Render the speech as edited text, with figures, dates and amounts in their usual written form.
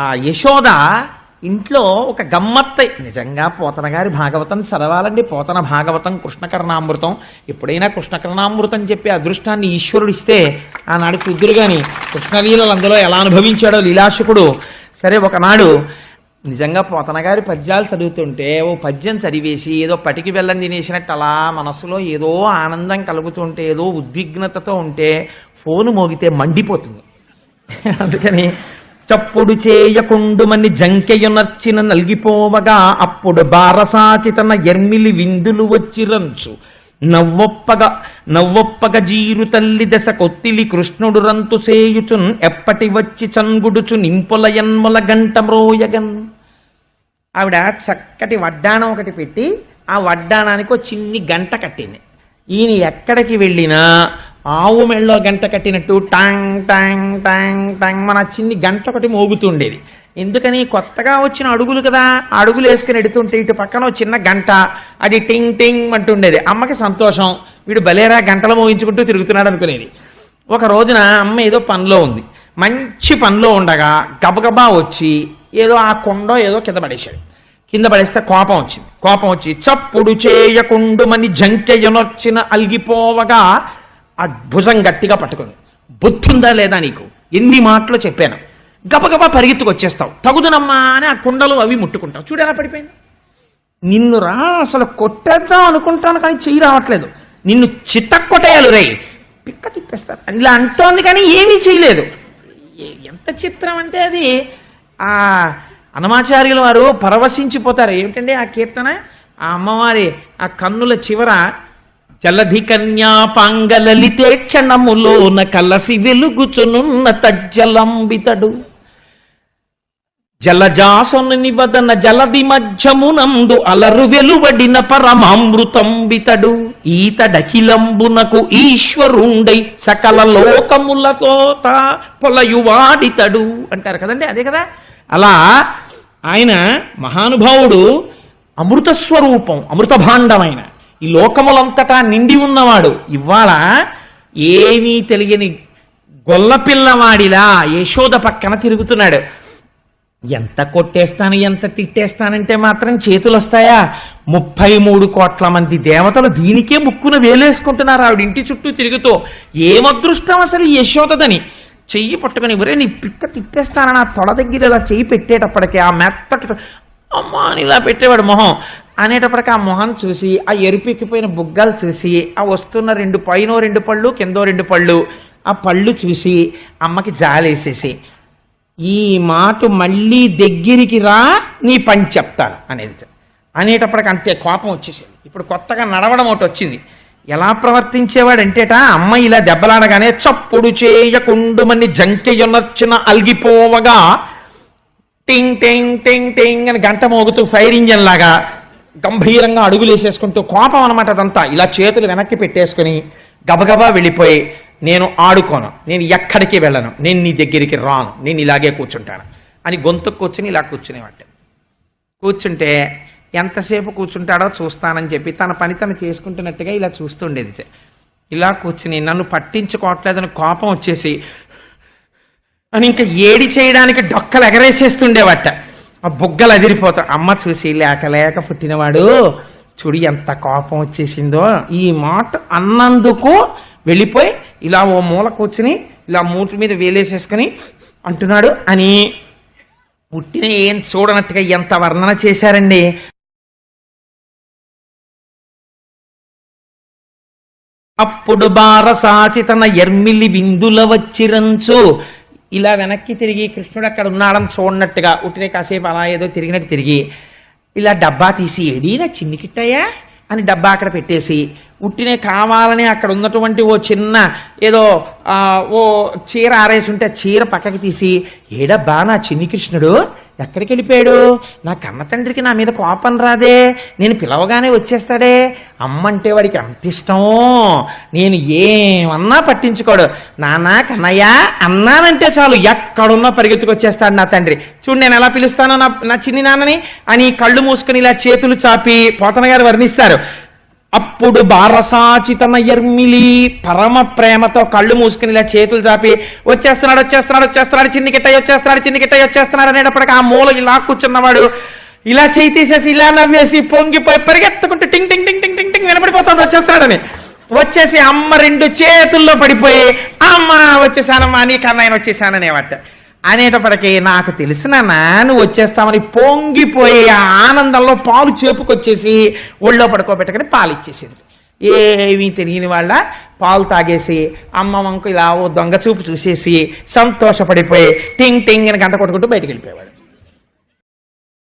ఆ యశోద ఇంట్లో ఒక గమ్మత్త. నిజంగా పోతన గారి భాగవతం చదవాలండి. పోతన భాగవతం, కృష్ణకర్ణామృతం. ఎప్పుడైనా కృష్ణకర్ణామృతం చెప్పే అదృష్టాన్ని ఈశ్వరుడు ఇస్తే ఆనాడు కుదురు గాని కృష్ణలీలలు అందులో ఎలా అనుభవించాడో లీలాశకుడు. సరే, ఒకనాడు నిజంగా పోతన గారి పద్యాలు చదువుతుంటే ఓ పద్యం చదివేసి ఏదో పటికి బెల్లం తినేసినట్టు అలా మనసులో ఏదో ఆనందం కలుగుతుంటే, ఏదో ఉద్విగ్నతతో ఉంటే ఫోను మోగితే మండిపోతుంది. అందుకని చప్పుడు చేయకుండుమని జంకెయునర్చిన నల్గిపోవగా అప్పుడు బారసాచితన ఎర్మిలి విందులు వచ్చిరంచు నవ్వొప్పగ జీరు తల్లి దశ కొత్తిలి కృష్ణుడు రంతు సేయుచున్ ఎప్పటి వచ్చి చంగుడుచు నింపుల యన్ముల గంట మ్రోయగన్. ఆవిడ చక్కటి వడ్డాణం ఒకటి పెట్టి ఆ వడ్డాణానికి ఒక చిన్ని గంట కట్టింది. ఈయన ఎక్కడికి వెళ్ళినా ఆవు మెళ్ళలో గంట కట్టినట్టు టాంగ్ టాంగ్ టాంగ్ టాంగ్ మన చిన్ని గంట ఒకటి మోగుతుండేది. ఎందుకని? కొత్తగా వచ్చిన అడుగులు కదా, అడుగులు వేసుకుని ఎడుతుంటే ఇటు పక్కన చిన్న గంట, అది టింగ్ టింగ్ అంటుండేది. అమ్మకి సంతోషం, వీడు బలేరా గంటలు మోగించుకుంటూ తిరుగుతున్నాడు అనుకునేది. ఒక రోజున అమ్మ ఏదో పనిలో ఉంది, మంచి పనిలో ఉండగా గబగబా వచ్చి ఏదో ఆ కొండో ఏదో కింద పడేశాడు. కింద పడేస్తే కోపం వచ్చి చప్పుడు చేయకుండుమని జంకెయునొచ్చిన అలిగిపోవగా ఆ భుజం గట్టిగా పట్టుకుంది. బుద్ధుందా లేదా నీకు? ఎన్ని మాటలు చెప్పాను, గబగబా పరిగెత్తుకొచ్చేస్తావు, తగుదనమ్మా అని ఆ కుండలు అవి ముట్టుకుంటావు, చూడు ఎలా పడిపోయింది. నిన్ను రా అసలు కొట్టేద్దాం అనుకుంటాను కానీ చెయ్యి రావట్లేదు, నిన్ను చిత్తకొట్టేయాలి రే, పిక్క తిప్పేస్తారు ఇలా అంటోంది కానీ ఏమీ చేయలేదు. ఎంత చిత్రం అంటే అది ఆ అన్నమాచార్యుల వారు పరవశించిపోతారు. ఏమిటండి ఆ కీర్తన? ఆ అమ్మవారి ఆ కన్నుల చివర జలధి కన్యాపాంగలలితే క్షణములోన కలసి వెలుగుచునున్న తజ్జలంబితడు జలజాసనుని వదన జలది మధ్యమునందు అలరు వెలువడిన పరమామృతంబితడు ఈతడఖిలంబునకు ఈశ్వరుండై సకల లోకములతో పొలయువాడితడు అంటారు కదండి. అదే కదా. అలా ఆయన మహానుభావుడు, అమృత స్వరూపం, అమృత భాండమైన ఈ లోకములంతటా నిండి ఉన్నవాడు. ఇవాళ ఏమీ తెలియని గొల్లపిల్లవాడిలా యశోద పక్కన తిరుగుతున్నాడు. ఎంత కొట్టేస్తాను ఎంత తిట్టేస్తానంటే మాత్రం చేతులు వస్తాయా? 33 కోట్ల మంది దేవతలు దీనికే ముక్కున వేలేసుకుంటున్నారు ఆవిడ ఇంటి చుట్టూ తిరుగుతూ. ఏమదృష్టం అసలు యశోదని. చెయ్యి పట్టుకుని ఒరే నీ పిక్క తిప్పేస్తానని ఆ తొడ దగ్గర ఇలా చెయ్యి పెట్టేటప్పటికీ ఆ మెత్తటి అమ్మా అని ఇలా పెట్టేవాడు మొహం. అనేటప్పటికీ ఆ మొహం చూసి, ఆ ఎరుపెక్కిపోయిన బుగ్గలు చూసి, ఆ వస్తున్న పైన 2 పళ్ళు కిందో 2 పళ్ళు, ఆ పళ్ళు చూసి అమ్మకి జాలేసేసి, ఈ మాట మళ్ళీ దగ్గరికి రా నీ పని చెప్తాను అనేటప్పటికి అంతే కోపం వచ్చేసింది. ఇప్పుడు కొత్తగా నడవడం ఒకటి వచ్చింది. ఎలా ప్రవర్తించేవాడంటేట అమ్మ ఇలా దెబ్బలాడగానే చప్పుడు చేయకుండుమని జంకెయునర్చిన అల్గిపోవగా టింగ్ టింగ్ టింగ్ టింగ్ అని గంట మోగుతూ ఫైర్ ఇంజన్ లాగా గంభీరంగా అడుగులు వేసేసుకుంటూ కోపం అనమాట అదంతా. ఇలా చేతులు వెనక్కి పెట్టేసుకుని గబగబా వెళ్ళిపోయి, నేను ఆడుకోను, నేను ఎక్కడికి వెళ్ళను, నేను నీ దగ్గరికి రాను, నేను ఇలాగే కూర్చుంటాను అని గొంతుకు కూర్చుని ఇలా కూర్చునేవాట. కూర్చుంటే ఎంతసేపు కూర్చుంటాడో చూస్తానని చెప్పి తన పని తను చేసుకుంటున్నట్టుగా ఇలా చూస్తుండేది. ఇలా కూర్చుని నన్ను పట్టించుకోవట్లేదని కోపం వచ్చేసి అని ఇంకా ఏడి చేయడానికి డొక్కలు ఎగరేసేస్తుండేవట. ఆ బుగ్గలు అదిరిపోతా. అమ్మ చూసి లేక పుట్టినవాడు చూడు ఎంత కోపం వచ్చేసిందో, ఈ మాట అన్నందుకు వెళ్ళిపోయి ఇలా ఓ మూల కూర్చుని ఇలా మూటి మీద వేలేసేసుకుని అంటున్నాడు అని పుట్టిన ఏం చూడనట్టుగా ఎంత వర్ణన చేశారండి. అప్పుడు బారసాచితన ఎర్మిలి విందుల వచ్చిరంచు ఇలా వెనక్కి తిరిగి కృష్ణుడు అక్కడ ఉన్నాడని చూడనట్టుగా ఉట్టినే కాసేపు అలా ఏదో తిరిగినట్టు తిరిగి ఇలా డబ్బా తీసి, ఏడీనా చిన్ని కిట్టయ్యా అని డబ్బా అక్కడ పెట్టేసి ఉట్టినే కావాలని అక్కడ ఉన్నటువంటి ఓ చిన్న ఏదో ఓ చీర ఆరేసి ఉంటే చీర పక్కకి తీసి, ఏడబ్బా నా చిన్ని కృష్ణుడు ఎక్కడికి వెళ్ళిపోయాడు, నా కన్న తండ్రికి నా మీద కోపం రాదే, నేను పిలవగానే వచ్చేస్తాడే, అమ్మంటే వాడికి అంత ఇష్టమో, నేను ఏమన్నా పట్టించుకోడు, నాన్న కన్నయ్య అన్నానంటే చాలు ఎక్కడున్నా పరిగెత్తుకొచ్చేస్తాడు నా తండ్రి, చూడు నేను ఎలా పిలుస్తానో నా చిన్ని నాన్నని అని కళ్ళు మూసుకుని ఇలా చేతులు చాపి పోతన గారు వర్ణిస్తారు. అప్పుడు బారసాచితన ఎర్మిలి పరమ ప్రేమతో కళ్ళు మూసుకుని ఇలా చేతులు చాపి వచ్చేస్తున్నాడు వచ్చేస్తున్నాడు వచ్చేస్తున్నాడు చిన్ని గిట్టయ్య వచ్చేస్తున్నాడు చిన్ని గిట్టయ్య వచ్చేస్తున్నాడు అనేటప్పటికి ఆ మూల ఇలా కూర్చున్నవాడు ఇలా చేయి తీసేసి ఇలా నవ్వేసి పొంగిపోయి పరిగెత్తుకుంటూ టింగ్ టింగ్ టింగ్ టింగ్ టింగ్ టింగ్ వినపడిపోతుంది వచ్చేస్తున్నాడని వచ్చేసి అమ్మ 2 చేతుల్లో పడిపోయి అమ్మ వచ్చేసానమ్మా నీకన్నా ఆయన వచ్చేసాననేవాట. అనేటప్పటికీ నాకు తెలిసిన నువ్వు వచ్చేస్తామని పొంగిపోయి ఆ ఆనందంలో పాలు చేపుకొచ్చేసి ఒళ్ళో పడుకోబెట్టకని పాలు ఇచ్చేసేది. ఏమీ తెలియని వాళ్ళ పాలు తాగేసి అమ్మ వంకు ఇలా ఓ దొంగ చూపు చూసేసి సంతోషపడిపోయి టింగ్ టింగ్ అని గంట కొట్టుకుంటూ బయటికి వెళ్ళిపోయేవాడు.